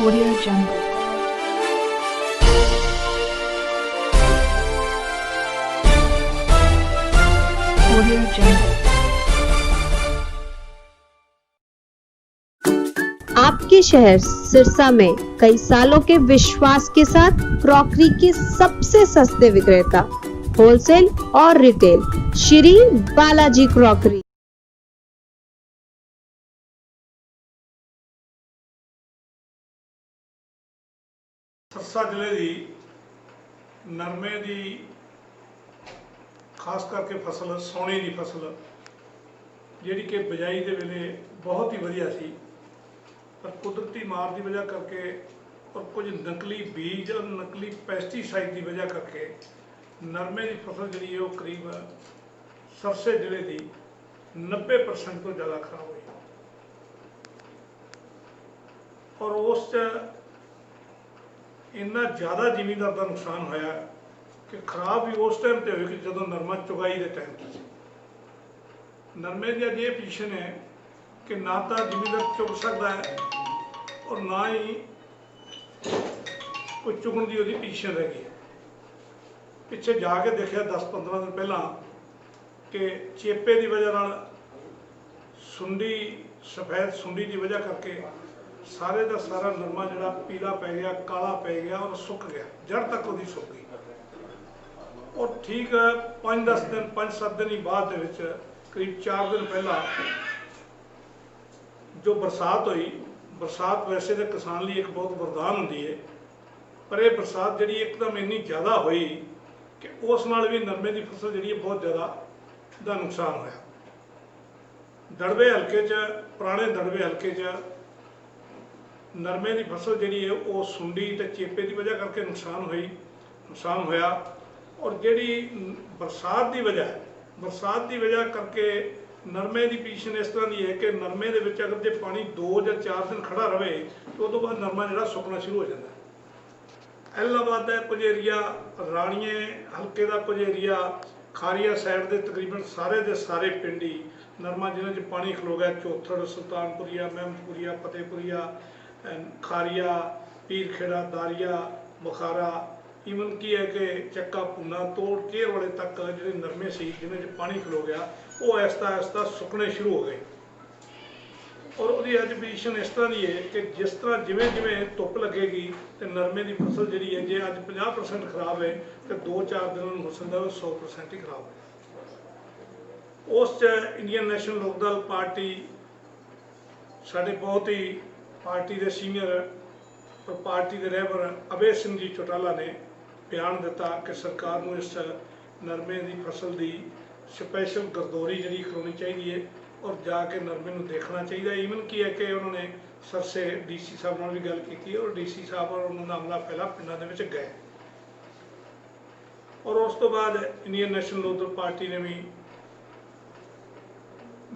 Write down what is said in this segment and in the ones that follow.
Audio Jungle. Audio Jungle. आपके शहर सिरसा में कई सालों के विश्वास के साथ क्रॉकरी के सबसे सस्ते विक्रेता होलसेल और रिटेल श्री बालाजी क्रॉकरी। सिरसा जिले की नरमे की खास करके फसल सोने की फसल जिहड़ी कि बिजाई के वेले बहुत ही वधिया सी, पर कुदरती मार की वजह करके और कुछ नकली बीज और नकली पैसटीसाइड की वजह करके नरमे की फसल जी है करीब सिरसे जिले की 90% तो ज़्यादा खराब हुई। और उस इन्ना ज़्यादा जिमीदार का नुकसान होया कि खराब भी उस टाइम पर हुई जो नरमा चुगाई के टाइम पर। नरमे की अज ये पोजीशन है कि ना तो जिमीदार चुग सकता है और ना ही कोई चुगन की वो पोजीशन रह गई। पिछे जाके देखा 10-15 दिन पहला कि चेपे की वजह नाल सुंडी सफेद सुंडी की वजह करके सारे का सारा नरमा जो पीला पै गया, काला पै गया और सुक गया, जड़ तक वो सुक गई। और ठीक 5-10 दिन 5-7 दिन ही बाद करीब 4 दिन पहला जो बरसात हुई, बरसात वैसे तो किसान लिए एक बहुत वरदान होंगी है, पर यह बरसात जी एकदम इन्नी ज़्यादा हुई कि उस नाल भी नरमे की फसल जी बहुत ज़्यादा का नुकसान होया। दड़बे हल्के पुराने दड़बे हल्के नरमे की फसल जी है वो सुंडी तो चेपे की वजह करके नुकसान होया। और जी बरसात की वजह करके नरमे की पोजीशन इस तरह की है कि नरमे के अगर जो पानी 2 या 4 दिन खड़ा रहे तो उस बाद नरमा जो सुकना शुरू हो जाता है। इलाहाबाद का कुछ एरिया, राणीए हल्के का कुछ एरिया, खारिया साइड के तकरीबन सारे के सारे पिंड ही नरमा जिन्होंने पानी खलो गया, चौथड़, सुल्तानपुरिया, महमदपुरिया, फतेहपुरिया, खारिया, पीर खेड़ा, दारिया, बुखारा, ईवन की है कि चक्का पूना तोड़ केर वाले तक जो नरमे से जिन्हें पानी खलो गया वो आहिस्ता आहिस्ता सुकने शुरू हो गए। और वो अज पोजीशन इस तरह की है कि जिस तरह जिमें जिमें धुप लगेगी तो नरमे की फसल जी है जो अज 50% खराब है तो 2-4 दिन हो सकता है 100% ही खराब है। उस इंडियन नेशनल लोकदल पार्टी साढ़े बहुत ही पार्टी के सीनियर और पार्टी के रहबर अभय सिंह जी चौटाला ने बयान दिता कि सरकार को इस नरमे की फसल की स्पैशल गरदौरी जी करनी चाहिए और जाके नरमे को देखना चाहिए। ईवन की है कि उन्होंने सरसे DC साहब नाल भी गल की और DC साहब और उन्होंने अमला पहला पिंडों के गए। और उस तो बाद इंडियन नेशनल लोकदल पार्टी ने भी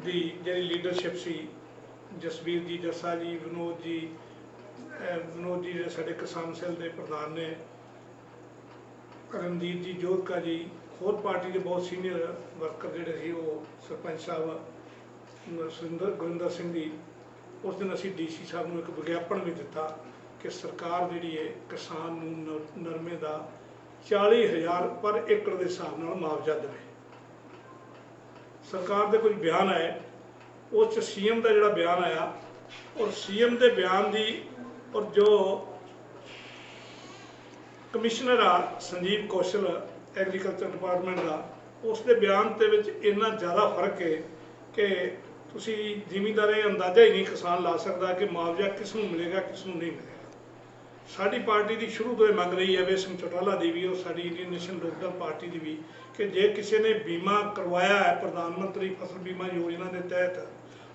दी जी लीडरशिप सी जसबीर जी जस्सा जी, विनोद जी जो साढ़े किसान सेल के प्रधान ने, रणदीप जी जोधका जी, होर पार्टी के बहुत सीनियर वर्कर जोड़े थे वो सरपंच साहब गुरिंदर सिंह जी, उस दिन असी DC साहब को एक विज्ञापन भी दिता कि सरकार जी है किसान नरमे का 40,000 पर एकड़ के हिसाब से मुआवजा दे। सरकार के कुछ बयान आए, उस CM का जोड़ा बयान आया और CM के बयान की और जो कमिश्नर आ संजीव कौशल एग्रीकल्चर डिपार्टमेंट का उसके बयान के इन्ना ज़्यादा फर्क है कि तुसी जिमीदार ये अंदाज़ा ही नहीं किसान ला सकता कि मुआवजा किस नूं मिलेगा किस नूं नहीं मिलेगा। साड़ी पार्टी की शुरू तो मंग रही है अभय सिंह चौटाला की भी और साड़ी इंडियन नेशनल लोकदल पार्टी की भी कि जे किसी ने बीमा करवाया है प्रधानमंत्री फसल बीमा योजना के तहत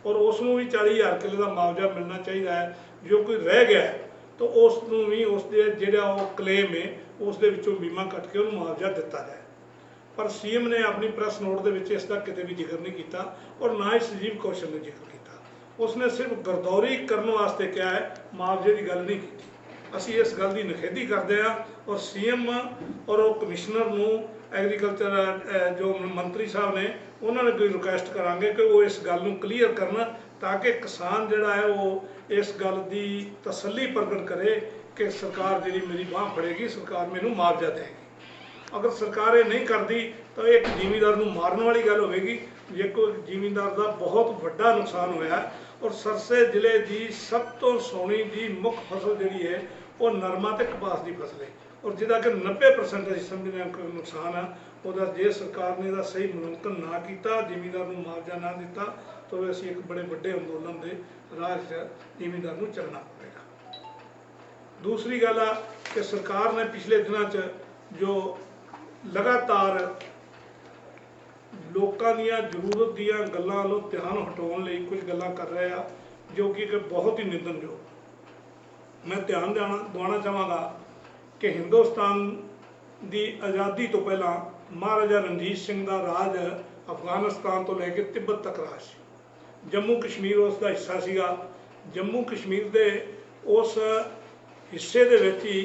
और उसनों भी 40,000 किलो का मुआवजा मिलना चाहिए है। जो कोई रह गया है तो उसनों भी उसके जो क्लेम है उसके बीमा कट के उन्होंने मुआवजा दिता जाए। पर CM ने अपनी प्रैस नोट के इसका कितने भी जिक्र नहीं किया और ना ही संजीव कौशल ने जिक्र किया। उसने सिर्फ गरदौरी करने वास्ते क्या है, मुआवजे की गल नहीं की। असी इस गल की निखेधी करते हैं और CM और कमिश्नर को एग्रीकल्चर जो मंत्री साहब ने उन्होंने कोई रिक्वेस्ट करांगे कि वो इस गल को क्लीयर करना ताकि किसान जिहड़ा है वो इस गल की तसल्ली प्रगट करे कि सरकार जी मेरी बांह फड़ेगी, सरकार मैनू मुआवजा देगी। अगर सरकार ये नहीं करती तो एक ਜ਼ਿਮੀਂਦਾਰ ਨੂੰ मारन वाली गल होगी। जे कोई ਜ਼ਿਮੀਂਦਾਰ का बहुत ਵੱਡਾ नुकसान होया और सरसे जिले की सब तो सोहनी जी मुख्य फसल जी है वो नरमा तो कपास की फसल है और जिदा कि 90% असीं समझने कोई नुकसान है वह जे सरकार ने सही मुलांकन ना किया, ਜ਼ਿਮੀਂਦਾਰ ਨੂੰ मुआवजा ना दिता तो असीं एक बड़े वड्डे अंदोलन के राह ਜ਼ਿਮੀਂਦਾਰ ਨੂੰ चलना पड़ेगा। दूसरी गल आ कि सरकार ने पिछले दिनों जो लगातार लोगों ਦੀਆਂ ਜ਼ਰੂਰਤ ਦੀਆਂ ਗੱਲਾਂ ਵੱਲੋਂ ਧਿਆਨ ਹਟਾਉਣ ਲਈ कुछ ਗੱਲਾਂ कर रहे ਆ जो कि बहुत ही निंदनयोग। मैं ध्यान दिवाना चाहांगा कि हिंदुस्तान की आज़ादी तो पहला महाराजा रणजीत सिंह का राज अफगानिस्तान तो लैके तिब्बत तक राज सी। जम्मू कश्मीर उसका हिस्सा सीगा। जम्मू कश्मीर के उस हिस्से दे विच ही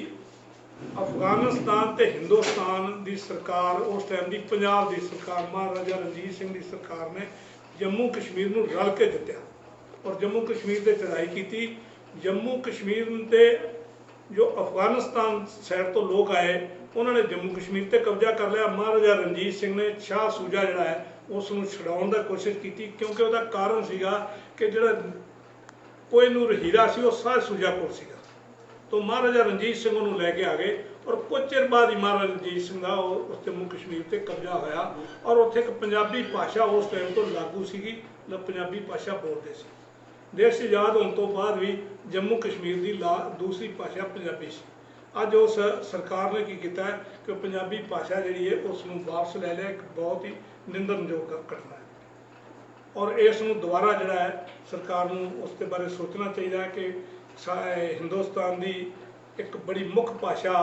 अफगानिस्तान ते हिंदुस्तान की सरकार उस टाइम की पंजाब की सरकार महाराजा रणजीत सिंह की सरकार ने जम्मू कश्मीर नूं रल के जित्या और जम्मू कश्मीर से चढ़ाई की। जम्मू कश्मीर के जो अफगानिस्तान साइड तो लोग आए उन्होंने जम्मू कश्मीर पर कब्जा कर लिया। महाराजा रणजीत सिंह ने शाह सूजा जिहड़ा है उसनूं छुड़ाउण दी कोशिश की क्योंकि उसका कारण सीगा कि जिहड़ा कोहिनूर हीरा सी वो शाह सूजा कोल सीगा। तो महाराजा रणजीत सिंह उन्होंने लैके आ गए और कुछ चिर बाद ही महाराजा रणजीत सिंह का उस जम्मू कश्मीर से कब्जा होया और उत्थे एक पंजाबी भाषा उस टाइम तो लागू सी, पंजाबी भाषा बोलते सी। देश आज़ाद होने तो बाद भी जम्मू कश्मीर की दूसरी भाषा पंजाबी सी। अज उस सरकार ने की किया है कि पंजाबी भाषा जी है उसनूं वापस ले लिया। एक बहुत ही निंदनयोग घटना है और इसनूं दोबारा जिहड़ा है सरकार नूं उसके बारे सोचना चाहिए कि हिंदुस्तान की एक बड़ी मुख्य भाषा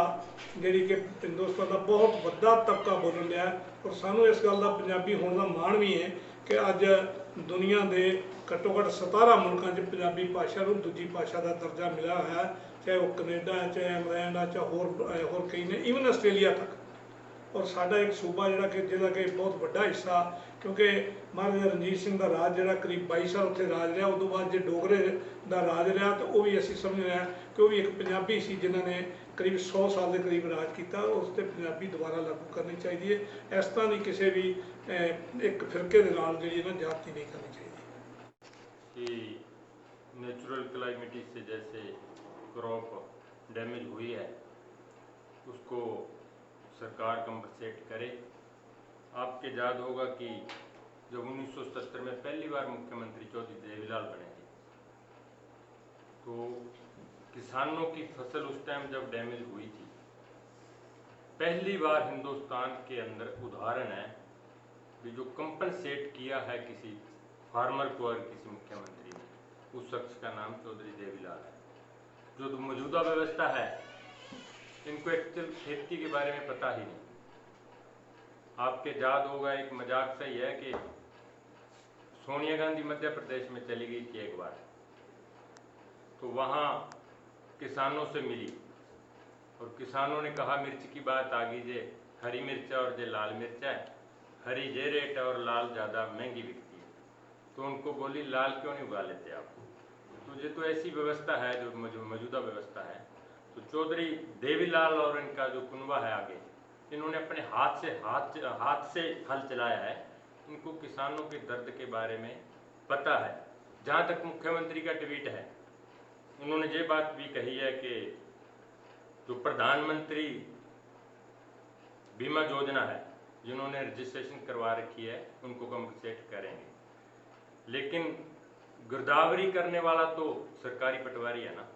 जी कि हिंदुस्तान का बहुत वड्डा तबका बोलन लिया और सानू इस गल का पंजाबी होने का माण भी है कि अज दुनिया के घट्टो घट्ट 17 मुल्कों च पंजाबी भाषा को दूजी भाषा का दर्जा मिला है, चाहे वह कनेडा है, चाहे इंग्लैंड है, चाहे होर कई ने, ईवन आस्ट्रेलिया तक। और साडा एक सूबा जिहड़ा कि जिहदा कि बहुत वड्डा हिस्सा क्योंकि महाराजा रणजीत सिंह का राज जिहड़ा करीब 22 साल उत्थे राज रहा। उस बाद जो डोगरे का राज रहा तो वह भी असीं समझ रहे हैं कि वह भी एक पंजाबी सी जिन्होंने करीब 100 साल के करीब राज किया। उस पर पंजाबी दोबारा लागू करनी चाहिए। इस तरह की किसी भी एक फिरके के नाल जिहड़ी ना जाति नहीं करनी चाहिए। कि नेचुरल क्लाइमेटी से जैसे क्रॉप डैमेज हुई है उसको सरकार कंपनसेट करे। आपके याद होगा कि जब 1970 में पहली बार मुख्यमंत्री चौधरी देवीलाल बने थे तो किसानों की फसल उस टाइम जब डैमेज हुई थी पहली बार हिंदुस्तान के अंदर उदाहरण है कि जो कंपनसेट किया है किसी फार्मर को और किसी मुख्यमंत्री ने, उस शख्स का नाम चौधरी देवीलाल है। जो मौजूदा व्यवस्था है इनको एक्चुअल खेती के बारे में पता ही नहीं। आपके याद होगा एक मजाक सही है कि सोनिया गांधी मध्य प्रदेश में चली गई थी एक बार तो वहाँ किसानों से मिली और किसानों ने कहा मिर्च की बात आ गई जे हरी मिर्च और जे लाल मिर्च है, हरी जे रेट है और लाल ज़्यादा महंगी बिकती है। तो उनको बोली लाल क्यों नहीं उगा लेते आप। तो ये तो ऐसी व्यवस्था है जो मौजूदा व्यवस्था है। तो चौधरी देवीलाल और इनका जो कुनबा है आगे इन्होंने अपने हाथ से हल चलाया है। इनको किसानों के दर्द के बारे में पता है। जहाँ तक मुख्यमंत्री का ट्वीट है उन्होंने ये बात भी कही है कि जो प्रधानमंत्री बीमा योजना है जिन्होंने रजिस्ट्रेशन करवा रखी है उनको कंपनसेट करेंगे। लेकिन गिरदावरी करने वाला तो सरकारी पटवारी है ना,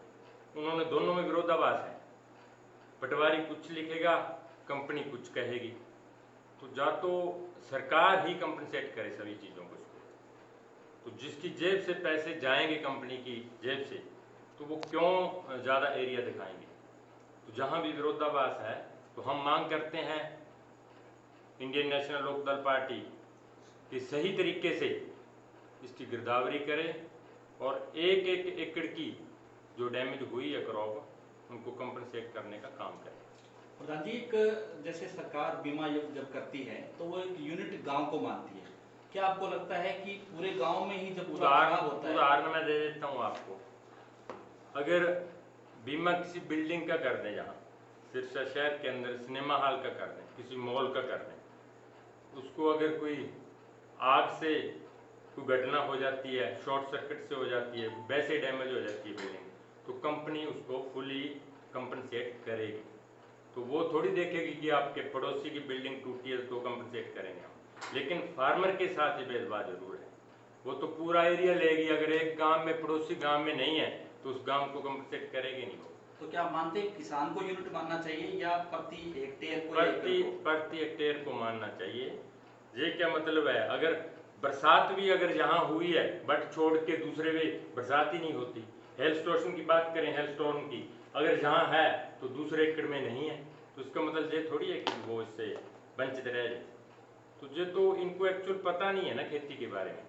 उन्होंने दोनों में विरोधाभास है। पटवारी कुछ लिखेगा कंपनी कुछ कहेगी। तो जा तो सरकार ही कंपनसेट करे सभी चीज़ों को। तो जिसकी जेब से पैसे जाएंगे कंपनी की जेब से तो वो क्यों ज़्यादा एरिया दिखाएंगे। तो जहाँ भी विरोधाभास है तो हम मांग करते हैं इंडियन नेशनल लोकदल पार्टी कि सही तरीके से इसकी गिरदावरी करे और एक एक एकड़ की जो डैमेज हुई है क्रॉप उनको कंपनसेट करने का काम करे। प्रधान जी, एक जैसे सरकार बीमा जब करती है तो वो एक यूनिट गांव को मानती है क्या आपको लगता है कि पूरे गांव में ही जब पूरा उदाहरण खराब होता है? उदाहरण मैं दे देता हूँ आपको। अगर बीमा किसी बिल्डिंग का कर दें, जहाँ सिरसा शहर के अंदर सिनेमा हॉल का कर दें, किसी मॉल का कर दें, उसको अगर कोई आग से कोई घटना हो जाती है, शॉर्ट सर्किट से हो जाती है, वैसे डैमेज हो जाती है बिल्डिंग, तो कंपनी उसको फुली कंपनसेट करेगी। तो वो थोड़ी देखेगी कि आपके पड़ोसी की बिल्डिंग टूटी है तो कंपनसेट करेंगे हम। लेकिन फार्मर के साथ ये भेदभाव जरूर है, वो तो पूरा एरिया लेगी। अगर एक गांव में, पड़ोसी गांव में नहीं है तो उस गांव को कंपनसेट करेगी नहीं वो। तो क्या आप मानते हैं किसान को यूनिट मानना चाहिए या प्रति हेक्टेयर को या एकड़ को? प्रति हेक्टेयर को मानना चाहिए। ये क्या मतलब है, अगर बरसात भी अगर यहाँ हुई है बट छोड़ के दूसरे में बरसात ही नहीं होती, हेल स्टोर्म की बात करें, हेल स्टोर्म की, अगर जहाँ है तो दूसरे एकड़ में नहीं है, तो इसका मतलब ये थोड़ी है कि वो इससे वंचित रह जाए। तो ये तो इनको एक्चुअल पता नहीं है ना खेती के बारे में।